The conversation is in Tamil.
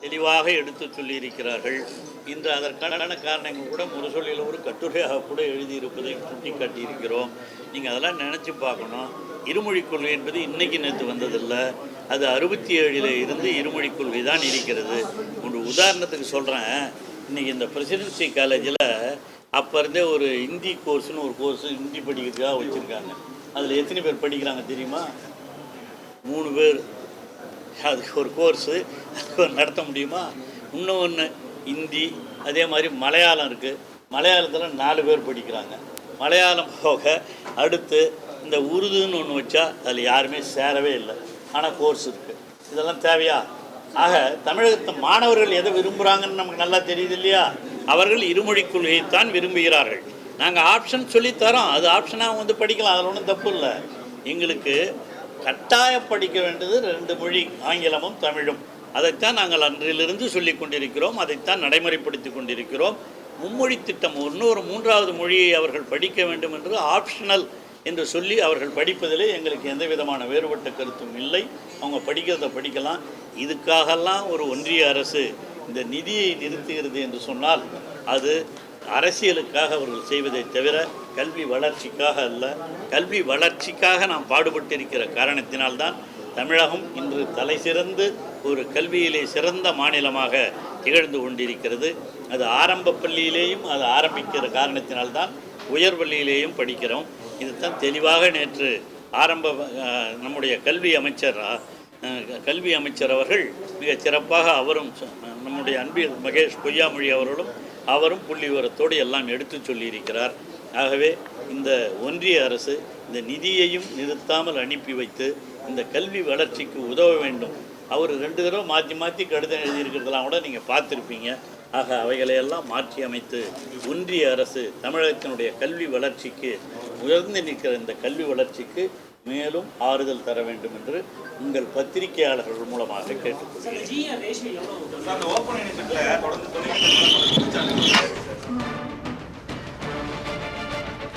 தெளிவாக எடுத்து சொல்லியிருக்கிறார்கள். இன்று அதற்கான காரணங்கள் கூட முரசொலியில் ஒரு கட்டுரையாக கூட எழுதியிருப்பதை சுட்டிக்காட்டியிருக்கிறோம். நீங்கள் அதெல்லாம் நினச்சி பார்க்கணும். இருமொழிக் கொள்கை என்பது இன்றைக்கி நேற்று வந்ததில்லை. அது 67 இருந்து இருமொழிக் கொள்கை தான் இருக்கிறது. ஒரு உதாரணத்துக்கு சொல்கிறேன். இன்றைக்கி இந்த பிரசிடென்சி காலேஜில் அப்போ இருந்தே ஒரு ஹிந்தி கோர்ஸ்னு ஒரு கோர்ஸு ஹிந்தி படிக்கிறதுக்காக வச்சுருக்காங்க. அதில் எத்தனை பேர் படிக்கிறாங்க தெரியுமா? 3 பேர். அதுக்கு ஒரு கோர்ஸு அதுக்கு நடத்த முடியுமா? இன்னொன்று ஹிந்தி, அதே மாதிரி மலையாளம் இருக்குது. மலையாளத்தில் 4 பேர் படிக்கிறாங்க. மலையாளம் போக அடுத்து இந்த உருதுன்னு ஒன்று வச்சா அதில் யாருமே சேரவே இல்லை. ஆனால் கோர்ஸ் இருக்குது. இதெல்லாம் தேவையா? ஆக தமிழகத்து மாணவர்கள் எதை விரும்புகிறாங்கன்னு நமக்கு நல்லா தெரியுது இல்லையா? அவர்கள் இருமொழிக் கொள்கையைத்தான் விரும்புகிறார்கள். நாங்கள் ஆப்ஷன் சொல்லித்தரோம். அது ஆப்ஷனாக வந்து படிக்கலாம். அதில் ஒன்றும் தப்பு இல்லை. எங்களுக்கு கட்டாய படிக்க வேண்டியது 2 மொழி, ஆங்கிலமும் தமிழும். அதைத்தான் நாங்கள் அன்றிலிருந்து சொல்லி கொண்டிருக்கிறோம். அதைத்தான் நடைமுறைப்படுத்தி கொண்டிருக்கிறோம். மும்மொழி திட்டம், இன்னொரு 3வது மொழியை அவர்கள் படிக்க வேண்டும் என்று ஆப்ஷனல் என்று சொல்லி அவர்கள் படிப்பதிலே எங்களுக்கு எந்த விதமான வேறுபட்ட கருத்தும் இல்லை. அவங்க படிக்கிறத படிக்கலாம். இதுக்காகலாம் ஒரு ஒன்றிய அரசு இந்த நிதியை நிறுத்துகிறது என்று சொன்னால் அது அரசியலுக்காக அவர்கள் செய்வதை தவிர கல்வி வளர்ச்சிக்காக அல்ல. கல்வி வளர்ச்சிக்காக நாம் பாடுபட்டிருக்கிற காரணத்தினால்தான் தமிழகம் இன்று தலை சிறந்து ஒரு கல்வியிலே சிறந்த மாநிலமாக திகழ்ந்து கொண்டிருக்கிறது. அது ஆரம்ப பள்ளியிலேயும் அது ஆரம்பிக்கிற காரணத்தினால்தான் உயர் பள்ளியிலேயும் படிக்கிறோம். இதுதான் தெளிவாக நேற்று நம்முடைய கல்வி அமைச்சர் அவர்கள் மிகச் சிறப்பாக அவரும் நம்முடைய அன்பில் மகேஷ் பொய்யாமொழி அவரும் புள்ளி விவரத்தோடு எல்லாம் எடுத்து சொல்லியிருக்கிறார். ஆகவே இந்த ஒன்றிய அரசு இந்த நிதியையும் நிறுத்தாமல் அனுப்பி வைத்து இந்த கல்வி வளர்ச்சிக்கு உதவ வேண்டும். அவர் 2 தடவை மாற்றி கடிதம் எழுதியிருக்கிறதெல்லாம் கூட நீங்கள் பார்த்துருப்பீங்க. ஆக அவைகளையெல்லாம் மாற்றி அமைத்து ஒன்றிய அரசு தமிழகத்தினுடைய கல்வி வளர்ச்சிக்கு, உயர்ந்து நிற்கிற இந்த கல்வி வளர்ச்சிக்கு மேலும் ஆறுதல் தர வேண்டும் என்று உங்கள் பத்திரிகையாளர்கள் மூலமாக கேட்டுக்கொள்கிறேன்.